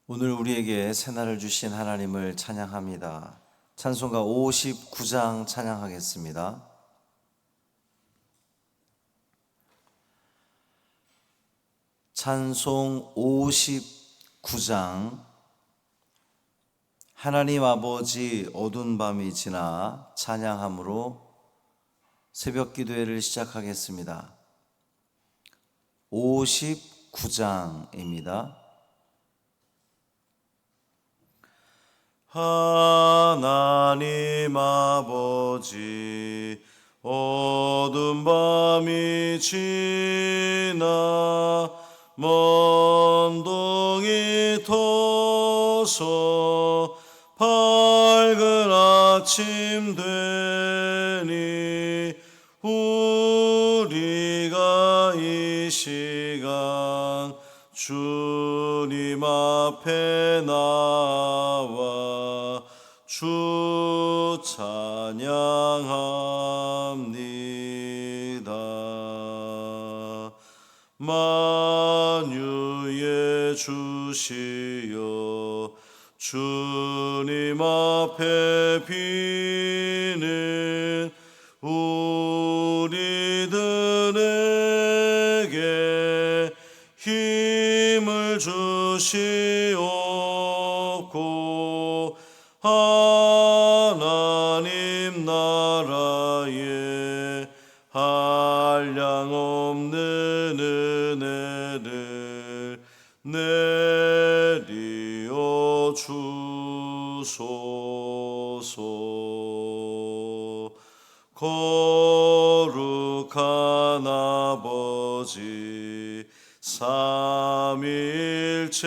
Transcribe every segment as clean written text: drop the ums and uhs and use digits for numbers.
오늘 우리에게 새날을 주신 하나님을 찬양합니다. 찬송가 59장 찬양하겠습니다. 찬송 59장. 하나님 아버지 어두운 밤이 지나 찬양함으로 새벽 기도회를 시작하겠습니다. 59장입니다. 하나님 아버지 어두운 밤이 지나 먼 동이 터서 밝은 아침 되니 우리가 이 시간 주님 앞에 나와 주 찬양합니다. 만유의 주시여 주님 앞에 비는 우리들에게 힘을 주시옵고 하나님 나라에 한량없는 은혜를 내리어 주소서. 거룩한 아버지 삼위일체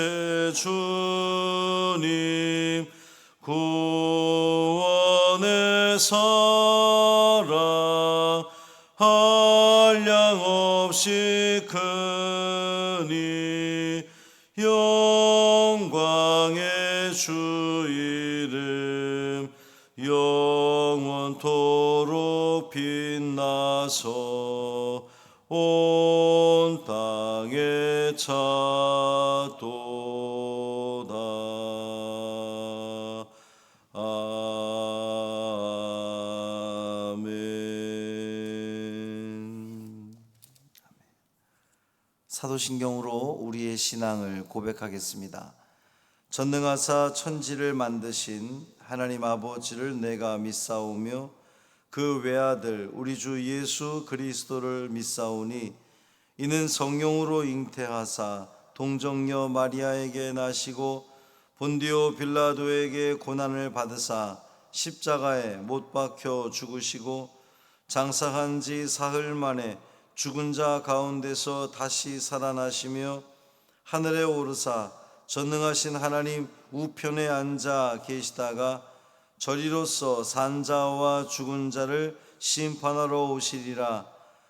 주님 구원의 사랑 한량없이 크니 영광의 주 이름 영원토록 빛나서 온 땅에 차도다. 아멘. 사도신경으로 우리의 신앙을 고백하겠습니다. 전능하사 천지를 만드신 하나님 아버지를 내가 믿사오며 그 외아들 우리 주 예수 그리스도를 믿사오니 이는 성령으로 잉태하사 동정녀 마리아에게 나시고 본디오 빌라도에게 고난을 받으사 십자가에 못 박혀 죽으시고 장사한 지 사흘 만에 죽은 자 가운데서 다시 살아나시며 하늘에 오르사 전능하신 하나님 우편에 앉아 계시다가 저리로서 산 자와 죽은 자를 심판하러 오시리라.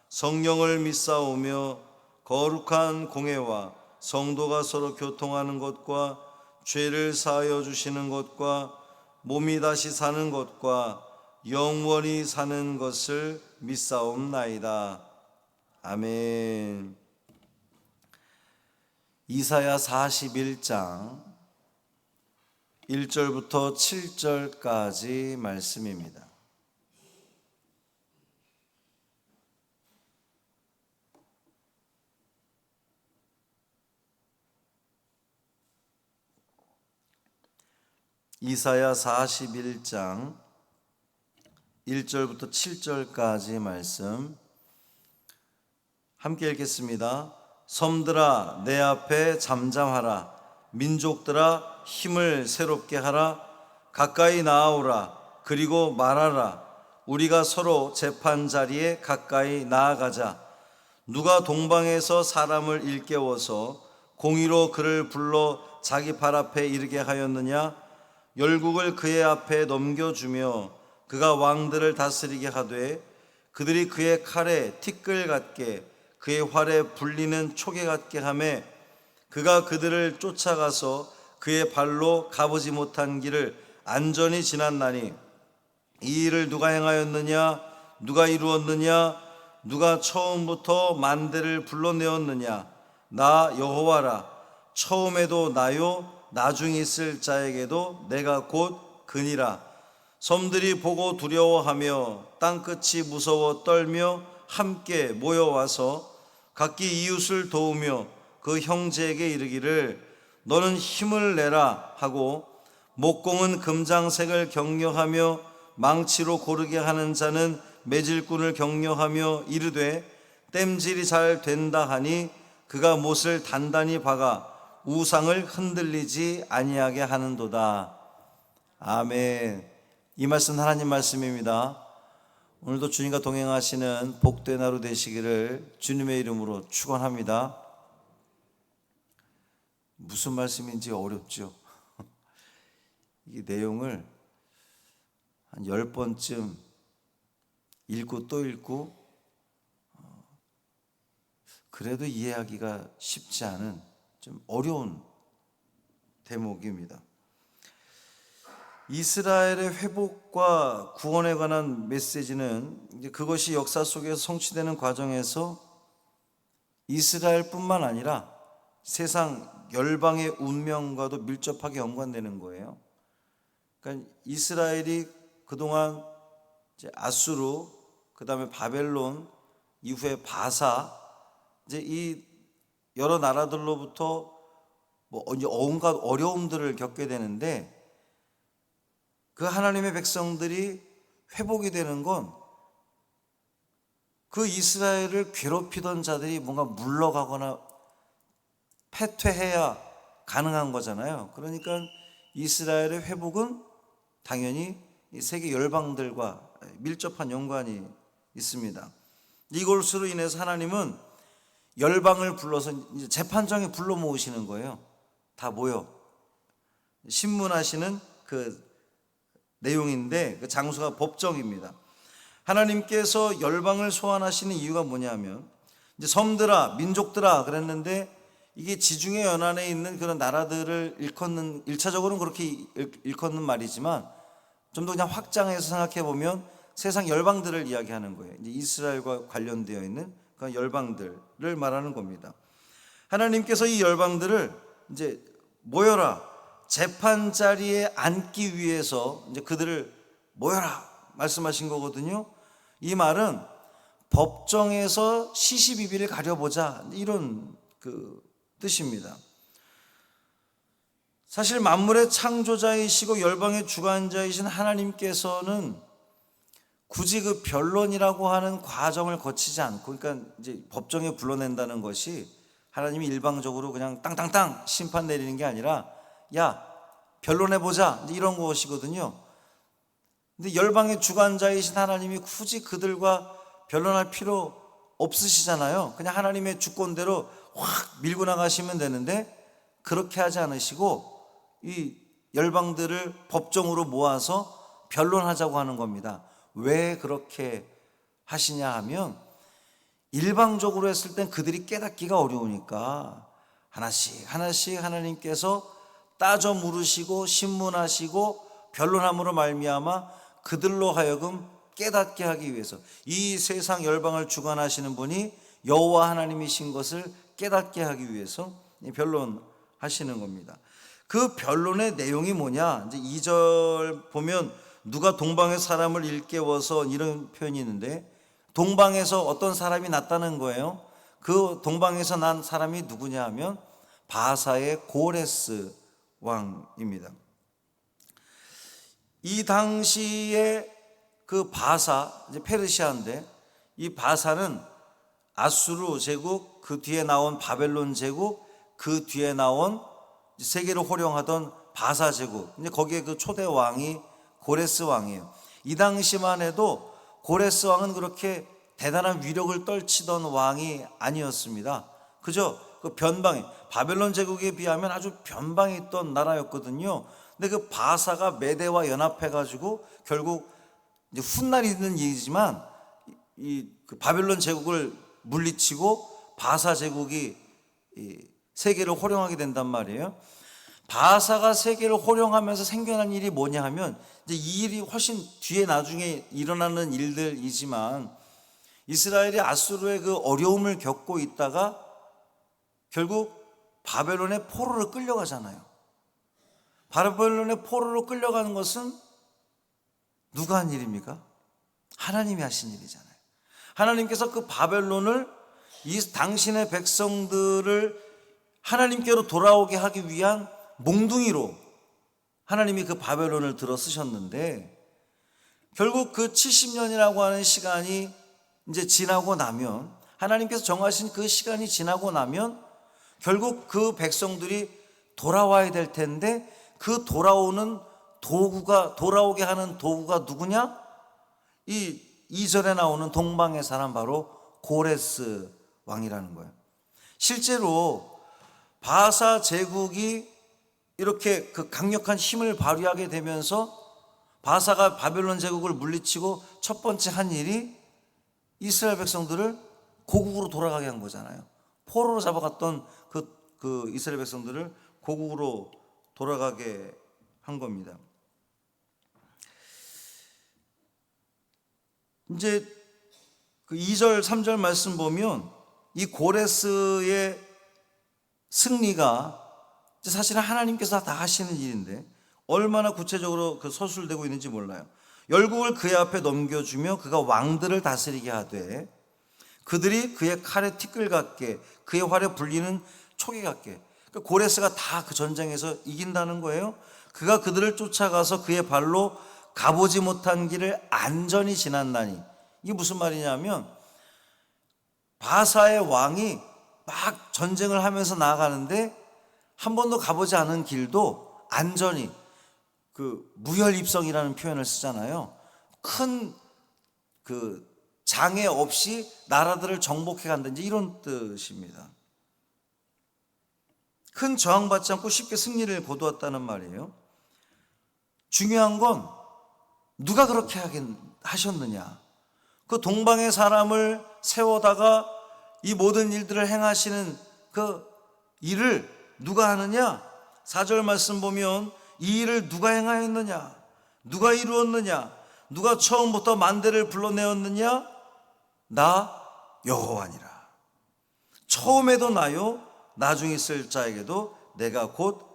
성령을 믿사오며 거룩한 공회와 성도가 서로 교통하는 것과 죄를 사하여 주시는 것과 몸이 다시 사는 것과 영원히 사는 것을 믿사옵나이다. 아멘. 이사야 41장 1절부터 7절까지 말씀입니다. 이사야 41장 1절부터 7절까지 말씀 함께 읽겠습니다. 섬들아 내 앞에 잠잠하라. 민족들아 힘을 새롭게 하라. 가까이 나아오라. 그리고 말하라. 우리가 서로 재판 자리에 가까이 나아가자. 누가 동방에서 사람을 일깨워서 공의로 그를 불러 자기 발 앞에 이르게 하였느냐? 열국을 그의 앞에 넘겨주며 그가 왕들을 다스리게 하되 그들이 그의 칼에 티끌 같게 그의 활에 불리는 촉에 같게 하매 그가 그들을 쫓아가서 그의 발로 가보지 못한 길을 안전히 지났나니 이 일을 누가 행하였느냐? 누가 이루었느냐? 누가 처음부터 만대를 불러내었느냐? 나 여호와라. 처음에도 나요 나중에 있을 자에게도 내가 곧 그니라. 섬들이 보고 두려워하며 땅끝이 무서워 떨며 함께 모여와서 각기 이웃을 도우며 그 형제에게 이르기를 너는 힘을 내라 하고, 목공은 금장색을 격려하며 망치로 고르게 하는 자는 매질꾼을 격려하며 이르되 땜질이 잘 된다 하니 그가 못을 단단히 박아 우상을 흔들리지 아니하게 하는도다. 아멘. 이 말씀 하나님 말씀입니다. 오늘도 주님과 동행하시는 복된 하루 되시기를 주님의 이름으로 축원합니다. 무슨 말씀인지 어렵죠. 이 내용을 한 10번쯤 읽고 또 읽고 그래도 이해하기가 쉽지 않은 좀 어려운 대목입니다. 이스라엘의 회복과 구원에 관한 메시지는 이제 그것이 역사 속에서 성취되는 과정에서 이스라엘뿐만 아니라 세상 열방의 운명과도 밀접하게 연관되는 거예요. 그러니까 이스라엘이 그동안 이제 아수르, 그 다음에 바벨론, 이후에 바사, 이제 이 여러 나라들로부터 이제 온갖 어려움들을 겪게 되는데, 그 하나님의 백성들이 회복이 되는 건 그 이스라엘을 괴롭히던 자들이 뭔가 물러가거나 패퇴해야 가능한 거잖아요. 그러니까 이스라엘의 회복은 당연히 이 세계 열방들과 밀접한 연관이 있습니다. 이것으로 인해서 하나님은 열방을 불러서 이제 재판장에 불러 모으시는 거예요. 다 모여 신문하시는 그 내용인데, 그 장소가 법정입니다. 하나님께서 열방을 소환하시는 이유가 뭐냐면, 이제 섬들아 민족들아 그랬는데 이게 지중해 연안에 있는 그런 나라들을 일컫는, 1차적으로는 그렇게 일컫는 말이지만 좀 더 그냥 확장해서 생각해 보면 세상 열방들을 이야기하는 거예요. 이제 이스라엘과 관련되어 있는 그 열방들을 말하는 겁니다. 하나님께서 이 열방들을 이제 모여라, 재판 자리에 앉기 위해서 이제 그들을 모여라 말씀하신 거거든요. 이 말은 법정에서 시시비비를 가려보자, 이런 그 뜻입니다. 사실 만물의 창조자이시고 열방의 주관자이신 하나님께서는 굳이 그 변론이라고 하는 과정을 거치지 않고, 그러니까 이제 법정에 불러낸다는 것이 하나님이 일방적으로 그냥 땅땅땅 심판 내리는 게 아니라, 야 변론해보자, 이런 것이거든요. 근데 열방의 주관자이신 하나님이 굳이 그들과 변론할 필요 없으시잖아요. 그냥 하나님의 주권대로 확 밀고 나가시면 되는데, 그렇게 하지 않으시고 이 열방들을 법정으로 모아서 변론하자고 하는 겁니다. 왜 그렇게 하시냐 하면, 일방적으로 했을 땐 그들이 깨닫기가 어려우니까 하나씩 하나씩 하나님께서 따져 물으시고 신문하시고 변론함으로 말미암아 그들로 하여금 깨닫게 하기 위해서, 이 세상 열방을 주관하시는 분이 여호와 하나님이신 것을 깨닫게 하기 위해서 변론하시는 겁니다. 그 변론의 내용이 뭐냐, 이제 2절 보면 누가 동방의 사람을 일깨워서, 이런 표현이 있는데 동방에서 어떤 사람이 났다는 거예요. 그 동방에서 난 사람이 누구냐 하면 바사의 고레스 왕입니다. 이 당시에 그 바사, 이제 페르시아인데, 이 바사는 아수르 제국, 그 뒤에 나온 바벨론 제국, 그 뒤에 나온 세계를 호령하던 바사 제국, 이제 거기에 그 초대 왕이 고레스 왕이에요. 이 당시만 해도 고레스 왕은 그렇게 대단한 위력을 떨치던 왕이 아니었습니다. 그저 그 변방에, 바벨론 제국에 비하면 아주 변방에 있던 나라였거든요. 근데 그 바사가 메대와 연합해가지고 결국 이제 훗날 있는 얘기지만 그 바벨론 제국을 물리치고 바사 제국이 세계를 호령하게 된단 말이에요. 바사가 세계를 호령하면서 생겨난 일이 뭐냐 하면, 이제 이 일이 훨씬 뒤에 나중에 일어나는 일들이지만, 이스라엘이 아수르의 그 어려움을 겪고 있다가 결국 바벨론의 포로로 끌려가잖아요. 바벨론의 포로로 끌려가는 것은 누가 한 일입니까? 하나님이 하신 일이잖아요. 하나님께서 그 바벨론을, 이 당신의 백성들을 하나님께로 돌아오게 하기 위한 몽둥이로 하나님이 그 바벨론을 들어 쓰셨는데, 결국 그 70년이라고 하는 시간이 이제 지나고 나면, 하나님께서 정하신 그 시간이 지나고 나면 결국 그 백성들이 돌아와야 될 텐데, 그 돌아오게 하는 도구가 누구냐? 이 2절에 나오는 동방의 사람, 바로 고레스 왕이라는 거예요. 실제로 바사 제국이 이렇게 그 강력한 힘을 발휘하게 되면서 바사가 바벨론 제국을 물리치고 첫 번째 한 일이 이스라엘 백성들을 고국으로 돌아가게 한 거잖아요. 포로로 잡아갔던 그 이스라엘 백성들을 고국으로 돌아가게 한 겁니다. 이제 그 2절, 3절 말씀 보면 이 고레스의 승리가 사실은 하나님께서 다 하시는 일인데 얼마나 구체적으로 그 서술되고 있는지 몰라요. 열국을 그의 앞에 넘겨주며 그가 왕들을 다스리게 하되 그들이 그의 칼에 티끌 같게 그의 활에 불리는 촉이 같게. 그러니까 고레스가 다 그 전쟁에서 이긴다는 거예요. 그가 그들을 쫓아가서 그의 발로 가보지 못한 길을 안전히 지났나니. 이게 무슨 말이냐면 바사의 왕이 막 전쟁을 하면서 나아가는데 한 번도 가보지 않은 길도 안전히, 그 무혈입성이라는 표현을 쓰잖아요. 큰 그 장애 없이 나라들을 정복해 간다든지 이런 뜻입니다. 큰 저항받지 않고 쉽게 승리를 거두었다는 말이에요. 중요한 건 누가 그렇게 하셨느냐. 그 동방의 사람을 세워다가 이 모든 일들을 행하시는 그 일을 누가 하느냐? 4절 말씀 보면 이 일을 누가 행하였느냐? 누가 이루었느냐? 누가 처음부터 만대를 불러내었느냐? 나 여호와니라. 처음에도 나요, 나중에 있을 자에게도 내가 곧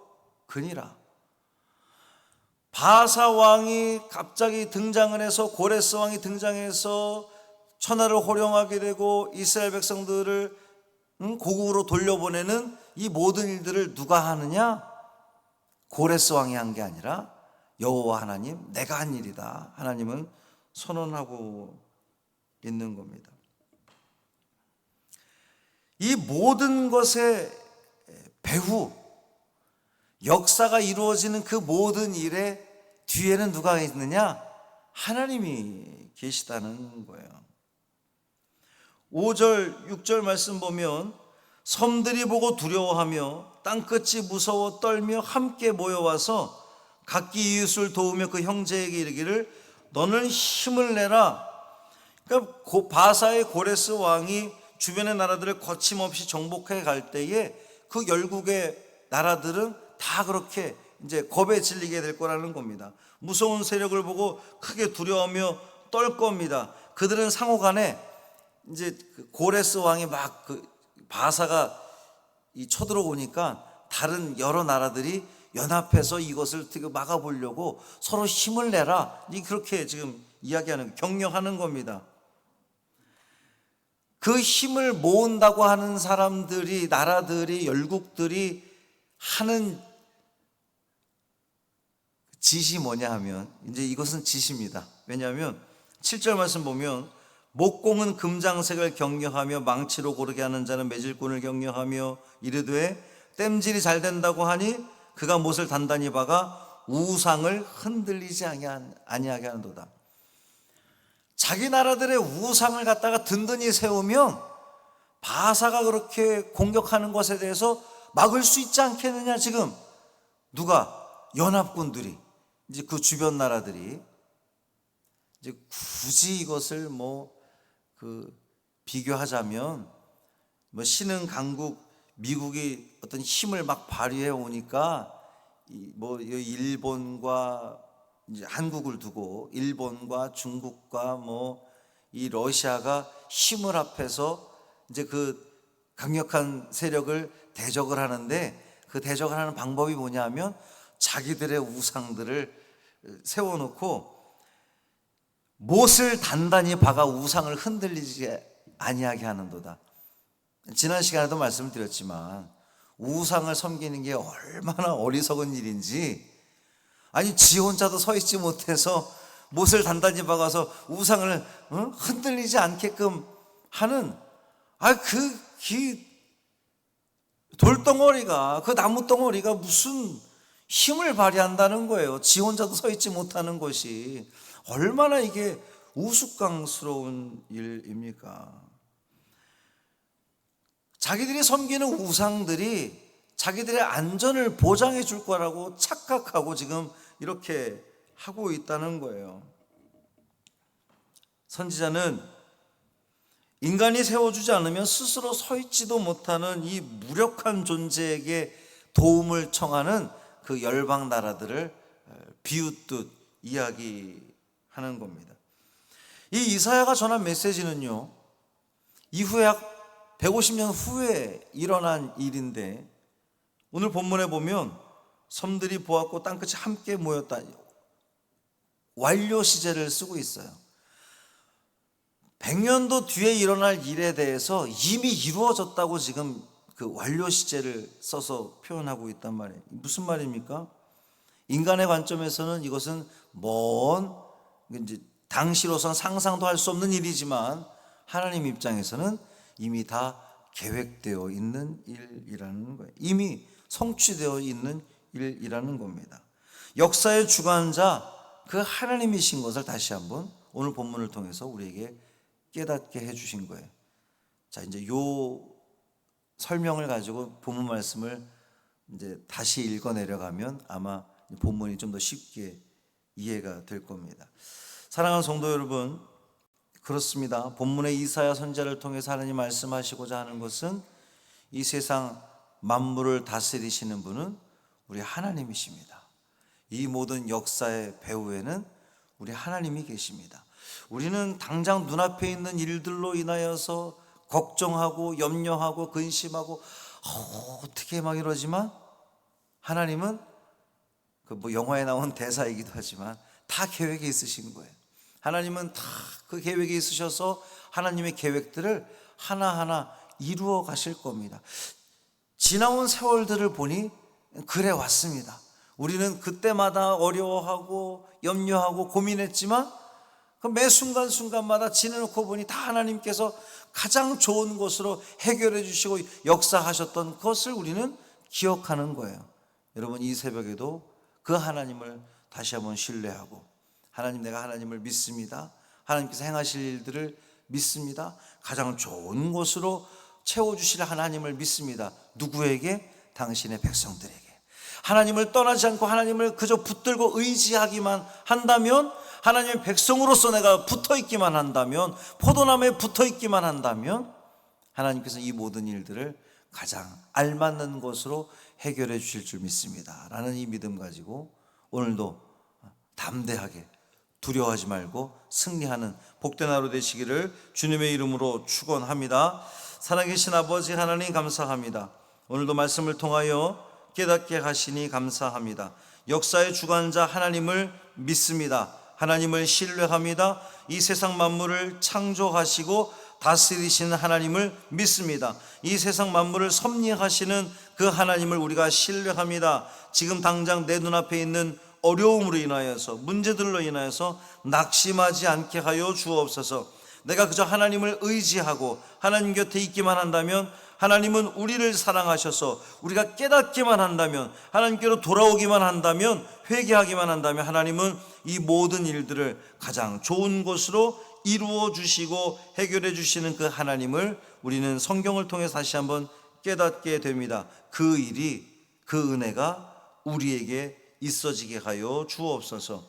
그니라. 바사 왕이 갑자기 등장을 해서, 고레스 왕이 등장해서 천하를 호령하게 되고 이스라엘 백성들을 고국으로 돌려보내는 이 모든 일들을 누가 하느냐? 고레스 왕이 한 게 아니라 여호와 하나님, 내가 한 일이다. 하나님은 선언하고 있는 겁니다. 이 모든 것의 배후, 역사가 이루어지는 그 모든 일의 뒤에는 누가 있느냐? 하나님이 계시다는 거예요. 5절, 6절 말씀 보면 섬들이 보고 두려워하며 땅끝이 무서워 떨며 함께 모여와서 각기 이웃을 도우며 그 형제에게 이르기를 너는 힘을 내라. 그러니까 바사의 고레스 왕이 주변의 나라들을 거침없이 정복해 갈 때에 그 열국의 나라들은 다 그렇게 이제 겁에 질리게 될 거라는 겁니다. 무서운 세력을 보고 크게 두려워하며 떨 겁니다. 그들은 상호간에 이제 고레스 왕이 막 바사가 쳐들어오니까 다른 여러 나라들이 연합해서 이것을 막아보려고 서로 힘을 내라. 그렇게 지금 이야기하는, 격려하는 겁니다. 그 힘을 모은다고 하는 사람들이, 나라들이, 열국들이 하는 짓이 뭐냐 하면, 이제 이것은 짓입니다. 왜냐하면 7절 말씀 보면 목공은 금장색을 격려하며 망치로 고르게 하는 자는 매질꾼을 격려하며 이르되 땜질이 잘 된다고 하니 그가 못을 단단히 박아 우상을 흔들리지 아니하게 하는도다. 자기 나라들의 우상을 갖다가 든든히 세우면 바사가 그렇게 공격하는 것에 대해서 막을 수 있지 않겠느냐. 지금 누가? 연합군들이, 이제 그 주변 나라들이 이제 굳이 이것을 비교하자면 신흥 강국 미국이 어떤 힘을 막 발휘해 오니까 일본과 이제 한국을 두고 일본과 중국과 이 러시아가 힘을 합해서 이제 그 강력한 세력을 대적을 하는데, 그 대적을 하는 방법이 뭐냐면 자기들의 우상들을 세워놓고 못을 단단히 박아 우상을 흔들리지 아니하게 하는도다. 지난 시간에도 말씀을 드렸지만 우상을 섬기는 게 얼마나 어리석은 일인지, 아니 지 혼자도 서 있지 못해서 못을 단단히 박아서 우상을 흔들리지 않게끔 하는 그 돌덩어리가, 그 나무덩어리가 무슨 힘을 발휘한다는 거예요. 지 혼자도 서 있지 못하는 것이 얼마나 이게 우스꽝스러운 일입니까? 자기들이 섬기는 우상들이 자기들의 안전을 보장해 줄 거라고 착각하고 지금 이렇게 하고 있다는 거예요. 선지자는 인간이 세워주지 않으면 스스로 서 있지도 못하는 이 무력한 존재에게 도움을 청하는 그 열방 나라들을 비웃듯 이야기하는 겁니다. 이 이사야가 전한 메시지는요, 이후에 약 150년 후에 일어난 일인데, 오늘 본문에 보면 섬들이 보았고 땅끝이 함께 모였다, 완료 시제를 쓰고 있어요. 100년도 뒤에 일어날 일에 대해서 이미 이루어졌다고 지금 그 완료 시제를 써서 표현하고 있단 말이에요. 무슨 말입니까? 인간의 관점에서는 이것은 먼, 이제 당시로선 상상도 할 수 없는 일이지만 하나님 입장에서는 이미 다 계획되어 있는 일이라는 거예요. 이미 성취되어 있는 일이라는 겁니다. 역사의 주관자 그 하나님이신 것을 다시 한번 오늘 본문을 통해서 우리에게 깨닫게 해주신 거예요. 자, 이제 요 설명을 가지고 본문 말씀을 이제 다시 읽어 내려가면 아마 본문이 좀 더 쉽게 이해가 될 겁니다. 사랑하는 성도 여러분, 그렇습니다. 본문의 이사야 선지자를 통해서 하나님 말씀하시고자 하는 것은 이 세상 만물을 다스리시는 분은 우리 하나님이십니다. 이 모든 역사의 배후에는 우리 하나님이 계십니다. 우리는 당장 눈앞에 있는 일들로 인하여서 걱정하고 염려하고 근심하고 어떻게 막 이러지만, 하나님은 그 영화에 나온 대사이기도 하지만 다 계획이 있으신 거예요. 하나님은 다 그 계획이 있으셔서 하나님의 계획들을 하나하나 이루어 가실 겁니다. 지나온 세월들을 보니 그래 왔습니다. 우리는 그때마다 어려워하고 염려하고 고민했지만 그 매 순간순간마다 지내놓고 보니 다 하나님께서 가장 좋은 것으로 해결해 주시고 역사하셨던 것을 우리는 기억하는 거예요. 여러분, 이 새벽에도 그 하나님을 다시 한번 신뢰하고, 하나님, 내가 하나님을 믿습니다. 하나님께서 행하실 일들을 믿습니다. 가장 좋은 것으로 채워주실 하나님을 믿습니다. 누구에게? 당신의 백성들에게. 하나님을 떠나지 않고 하나님을 그저 붙들고 의지하기만 한다면, 하나님의 백성으로서 내가 붙어있기만 한다면, 포도나무에 붙어있기만 한다면 하나님께서 이 모든 일들을 가장 알맞는 것으로 해결해 주실 줄 믿습니다 라는 이 믿음 가지고 오늘도 담대하게 두려워하지 말고 승리하는 복된 하루 되시기를 주님의 이름으로 축원합니다. 살아계신 아버지 하나님, 감사합니다. 오늘도 말씀을 통하여 깨닫게 하시니 감사합니다. 역사의 주관자 하나님을 믿습니다. 하나님을 신뢰합니다. 이 세상 만물을 창조하시고 다스리시는 하나님을 믿습니다. 이 세상 만물을 섭리하시는 그 하나님을 우리가 신뢰합니다. 지금 당장 내 눈앞에 있는 어려움으로 인하여서, 문제들로 인하여서 낙심하지 않게 하여 주옵소서. 내가 그저 하나님을 의지하고 하나님 곁에 있기만 한다면, 하나님은 우리를 사랑하셔서 우리가 깨닫기만 한다면, 하나님께로 돌아오기만 한다면, 회개하기만 한다면 하나님은 이 모든 일들을 가장 좋은 것으로 이루어 주시고 해결해 주시는 그 하나님을 우리는 성경을 통해서 다시 한번 깨닫게 됩니다. 그 일이, 그 은혜가 우리에게 있어지게 하여 주옵소서.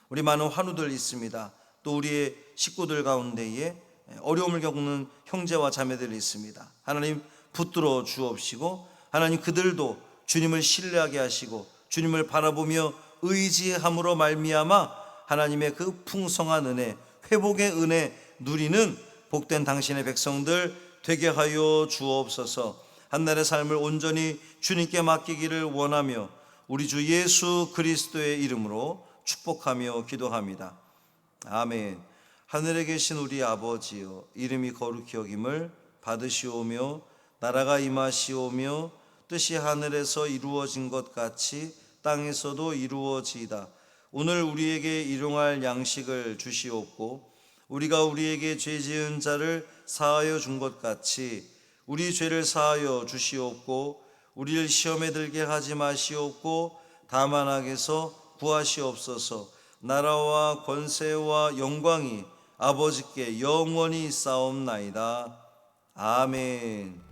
우리 많은 환우들 있습니다. 또 우리의 식구들 가운데에 어려움을 겪는 형제와 자매들이 있습니다. 하나님 붙들어 주옵시고, 하나님 그들도 주님을 신뢰하게 하시고 주님을 바라보며 의지함으로 말미암아 하나님의 그 풍성한 은혜, 회복의 은혜 누리는 복된 당신의 백성들 되게 하여 주옵소서. 한날의 삶을 온전히 주님께 맡기기를 원하며 우리 주 예수 그리스도의 이름으로 축복하며 기도합니다. 아멘. 하늘에 계신 우리 아버지여, 이름이 거룩히 여김을 받으시오며 나라가 임하시오며 뜻이 하늘에서 이루어진 것 같이 땅에서도 이루어지이다. 오늘 우리에게 일용할 양식을 주시옵고 우리가 우리에게 죄 지은 자를 사하여 준 것 같이 우리 죄를 사하여 주시옵고 우리를 시험에 들게 하지 마시옵고 다만 악에서 구하시옵소서. 나라와 권세와 영광이 아버지께 영원히 있사옵나이다. 아멘.